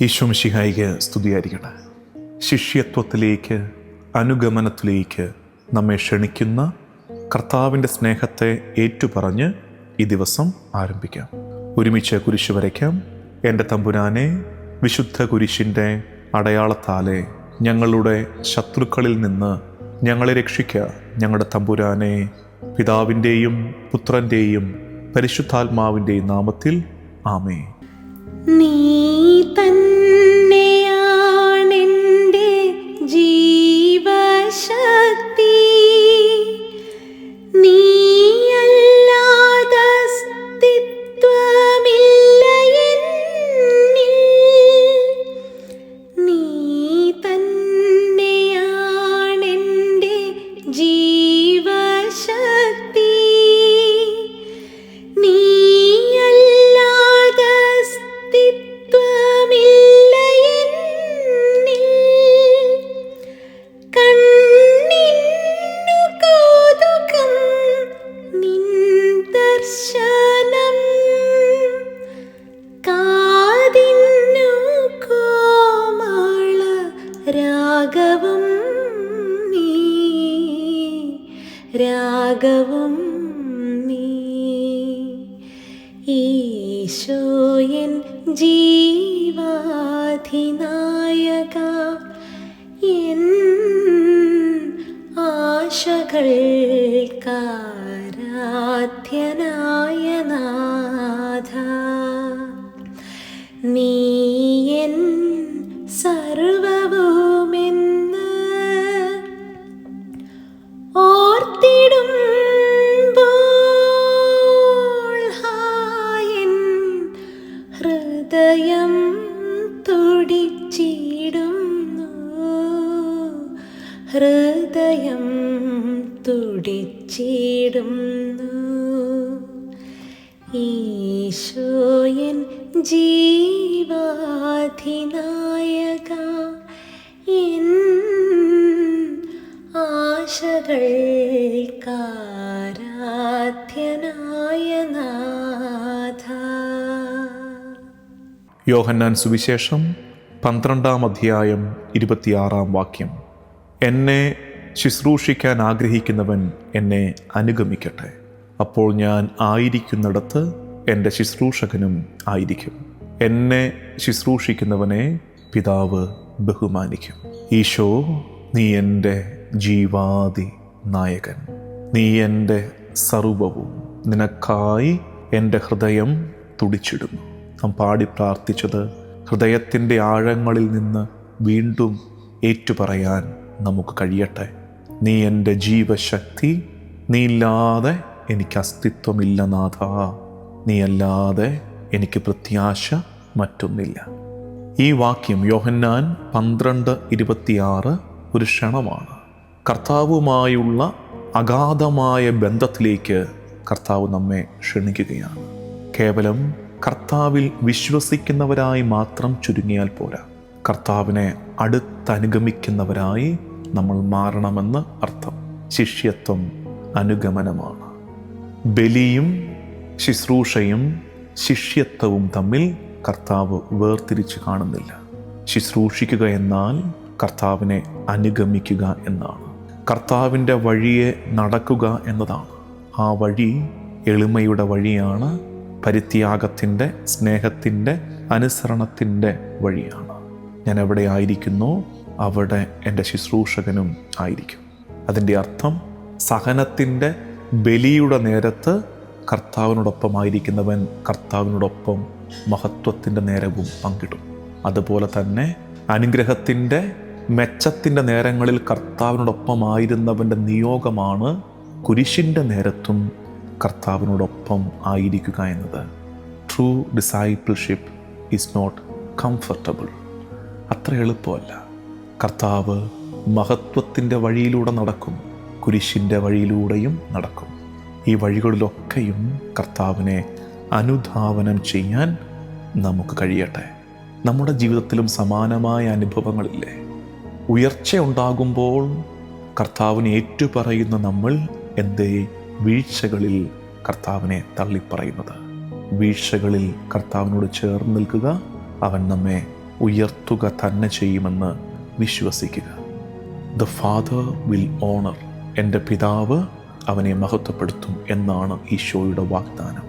ഈശോ മിശിഹായിക്ക് സ്തുതിയായിരിക്കട്ടെ. ശിഷ്യത്വത്തിലേക്ക്, അനുഗമനത്തിലേക്ക് നമ്മെ ക്ഷണിക്കുന്ന കർത്താവിൻ്റെ സ്നേഹത്തെ ഏറ്റുപറഞ്ഞ് ഈ ദിവസം ആരംഭിക്കാം. ഒരുമിച്ച് കുരിശ് വരയ്ക്കാം. എൻ്റെ തമ്പുരാനെ, വിശുദ്ധ കുരിശിൻ്റെ അടയാളത്താലെ ഞങ്ങളുടെ ശത്രുക്കളിൽ നിന്ന് ഞങ്ങളെ രക്ഷിക്കുക. ഞങ്ങളുടെ തമ്പുരാനെ, പിതാവിൻ്റെയും പുത്രൻ്റെയും പരിശുദ്ധാത്മാവിൻ്റെയും നാമത്തിൽ ആമേൻ. നീ തന്നെയാണെൻ്റെ ജീവശക്തി, നീയല്ലാതെ അസ്തിത്വമില്ല എന്നിൽ. നീ തന്നെയാണെൻ്റെ ജീവശക്തി, രാഗവും നീ. ഈശോയൻ ജീവാധിനായക, എൻ ആശകൾക്കാരാധ്യനായ നാഥ, നീ എൻ സർവവുമെന്ന് ഓർത്തിടുമ്പോൾ ഹായൻ ഹൃദയം തുടിച്ചിടുന്നു, ഹൃദയം തുടിച്ചിടുന്നു. ഈശോയൻ ജീവാധിനായക, എൻ ആശകൾക്കാരാധ്യനായ നാഥ. യോഹന്നാൻ സുവിശേഷം 12-ാം അധ്യായം 26-ാം വാക്യം. എന്നെ ശുശ്രൂഷിക്കാൻ ആഗ്രഹിക്കുന്നവൻ എന്നെ അനുഗമിക്കട്ടെ. അപ്പോൾ ഞാൻ ആയിരിക്കുന്നിടത്ത് എൻ്റെ ശുശ്രൂഷകനും ആയിരിക്കും. എന്നെ ശുശ്രൂഷിക്കുന്നവനെ പിതാവ് ബഹുമാനിക്കും. ഈശോ, നീ എൻ്റെ ജീവാദി നായകൻ, നീ എൻ്റെ സർവവും. നിനക്കായി എൻ്റെ ഹൃദയം തുടിച്ചിടുന്നു. നാം പാടി പ്രാർത്ഥിച്ചത് ഹൃദയത്തിൻ്റെ ആഴങ്ങളിൽ നിന്ന് വീണ്ടും ഏറ്റുപറയാൻ നമുക്ക് കഴിയട്ടെ. നീ എൻ്റെ ജീവശക്തി, നീ ഇല്ലാതെ എനിക്ക് അസ്തിത്വമില്ല നാഥ, നീയല്ലാതെ എനിക്ക് പ്രത്യാശ മറ്റൊന്നില്ല. ഈ വാക്യം യോഹന്നാൻ 12:26 ഒരു ക്ഷണമാണ്. കർത്താവുമായുള്ള അഗാധമായ ബന്ധത്തിലേക്ക് കർത്താവ് നമ്മെ ക്ഷണിക്കുകയാണ്. കേവലം കർത്താവിൽ വിശ്വസിക്കുന്നവരായി മാത്രം ചുരുങ്ങിയാൽ പോരാ, കർത്താവിനെ അടുത്തനുഗമിക്കുന്നവരായി നമ്മൾ മാറണമെന്ന് അർത്ഥം. ശിഷ്യത്വം അനുഗമനമാണ്. ബലിയും ശുശ്രൂഷയും ശിഷ്യത്വവും തമ്മിൽ കർത്താവ് വേർതിരിച്ച് കാണുന്നില്ല. ശുശ്രൂഷിക്കുക എന്നാൽ കർത്താവിനെ അനുഗമിക്കുക എന്നാണ്. കർത്താവിൻ്റെ വഴിയെ നടക്കുക എന്നതാണ്. ആ വഴി എളിമയുടെ വഴിയാണ്. പരിത്യാഗത്തിൻ്റെ, സ്നേഹത്തിൻ്റെ, അനുസരണത്തിൻ്റെ വഴിയാണ്. ഞാൻ എവിടെ ആയിരിക്കുന്നോ അവിടെ എൻ്റെ ശുശ്രൂഷകനും ആയിരിക്കും. അതിൻ്റെ അർത്ഥം സഹനത്തിൻ്റെ, ബലിയുടെ നേരത്ത് കർത്താവിനോടൊപ്പമായിരിക്കുന്നവൻ കർത്താവിനോടൊപ്പം മഹത്വത്തിൻ്റെ നേരവും പങ്കിടും. അതുപോലെ തന്നെ അനുഗ്രഹത്തിൻ്റെ, മെച്ചത്തിൻ്റെ നേരങ്ങളിൽ കർത്താവിനോടൊപ്പമായിരുന്നവൻ്റെ നിയോഗമാണ് കുരിശിൻ്റെ നേരത്തും കർത്താവിനോടൊപ്പം ആയിരിക്കുക എന്നത്. True discipleship is not comfortable. അത്ര എളുപ്പമല്ല. കർത്താവ് മഹത്വത്തിൻ്റെ വഴിയിലൂടെ നടക്കും, കുരിശിൻ്റെ വഴിയിലൂടെയും നടക്കും. ഈ വഴികളിലൊക്കെയും കർത്താവിനെ അനുധാവനം ചെയ്യാൻ നമുക്ക് കഴിയട്ടെ. നമ്മുടെ ജീവിതത്തിലും സമാനമായ അനുഭവങ്ങളില്ലേ? ഉയർച്ച ഉണ്ടാകുമ്പോൾ കർത്താവിനെ ഏറ്റുപറയുന്ന നമ്മൾ എന്തേ വീഴ്ചകളിൽ കർത്താവിനെ തള്ളിപ്പറയുന്നത്? വീഴ്ചകളിൽ കർത്താവിനോട് ചേർന്ന് നിൽക്കുക. അവൻ നമ്മെ ഉയർത്തുക തന്നെ ചെയ്യുമെന്ന് വിശ്വസിക്കുക. ദ ഫാദർ വിൽ ഓണർ, എൻ്റെ പിതാവ് അവനെ മഹത്വപ്പെടുത്തും എന്നാണ് ഈശോയുടെ വാഗ്ദാനം.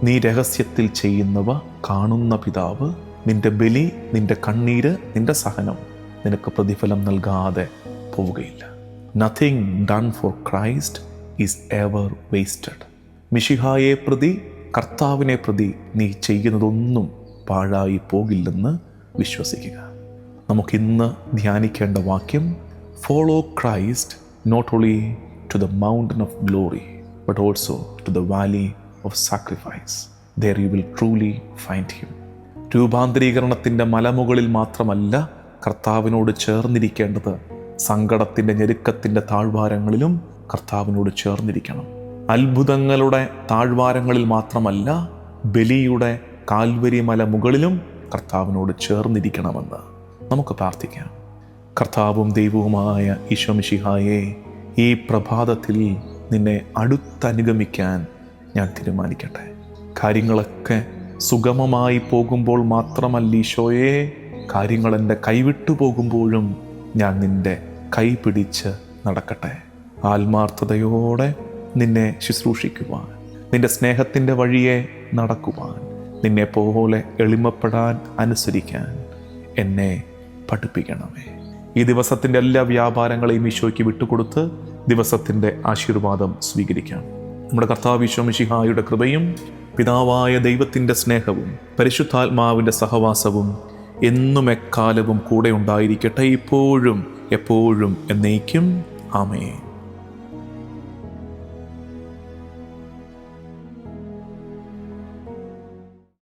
നീ രഹസ്യത്തിൽ ചെയ്യുന്നവ കാണുന്ന പിതാവ് നിന്റെ ബലി, നിന്റെ കണ്ണീര്, നിന്റെ സഹനം നിനക്ക് പ്രതിഫലം നൽകാതെ പോവുകയില്ല. Nothing done for Christ is ever wasted. മിശിഹായെ പ്രതി, കർത്താവിനെ പ്രതി നീ ചെയ്യുന്നതൊന്നും പാഴായി പോകില്ലെന്ന് വിശ്വസിക്കുക. നമുക്കിന്ന് ധ്യാനിക്കേണ്ട വാക്യം, follow Christ not only to the mountain of glory but also to the valley of sacrifice. There you will truly find him. രൂപാന്തരീകരണത്തിൻ്റെ മലമുകളിൽ മാത്രമല്ല കർത്താവിനോട് ചേർന്നിരിക്കേണ്ടത്, സങ്കടത്തിൻ്റെ ഞെരുക്കത്തിൻ്റെ താഴ്വാരങ്ങളിലും കർത്താവിനോട് ചേർന്നിരിക്കണം. അത്ഭുതങ്ങളുടെ താഴ്വാരങ്ങളിൽ മാത്രമല്ല, ബലിയുടെ കാൽവരി മല മുകളിലും കർത്താവിനോട് ചേർന്നിരിക്കണമെന്ന് നമുക്ക് പ്രാർത്ഥിക്കാം. കർത്താവും ദൈവവുമായ ഈശോ മിശിഹായെ, ഈ പ്രഭാതത്തിൽ നിന്നെ അടുത്തനുഗമിക്കാൻ ഞാൻ തീരുമാനിക്കട്ടെ. കാര്യങ്ങളൊക്കെ സുഗമമായി പോകുമ്പോൾ മാത്രമല്ല ഈശോയെ, കാര്യങ്ങൾ എൻ്റെ കൈവിട്ടു പോകുമ്പോഴും ഞാൻ നിൻ്റെ കൈ പിടിച്ച് നടക്കട്ടെ. ആത്മാർത്ഥതയോടെ നിന്നെ ശുശ്രൂഷിക്കുവാൻ, നിന്റെ സ്നേഹത്തിൻ്റെ വഴിയെ നടക്കുവാൻ, നിന്നെപ്പോലെ എളിമപ്പെടാൻ, അനുസരിക്കാൻ എന്നെ പഠിപ്പിക്കണമേ. ഈ ദിവസത്തിൻ്റെ എല്ലാ വ്യാപാരങ്ങളെയും ഈശോയ്ക്ക് വിട്ടുകൊടുത്ത് ദിവസത്തിൻ്റെ ആശീർവാദം സ്വീകരിക്കാം. നമ്മുടെ കർത്താവ് ഈശോ മിശിഹായുടെ കൃപയും പിതാവായ ദൈവത്തിൻ്റെ സ്നേഹവും പരിശുദ്ധാത്മാവിൻ്റെ സഹവാസവും എന്നും എക്കാലവും കൂടെ ഉണ്ടായിരിക്കട്ടെ, ഇപ്പോഴും എപ്പോഴും എന്നേക്കും. ആമേൻ.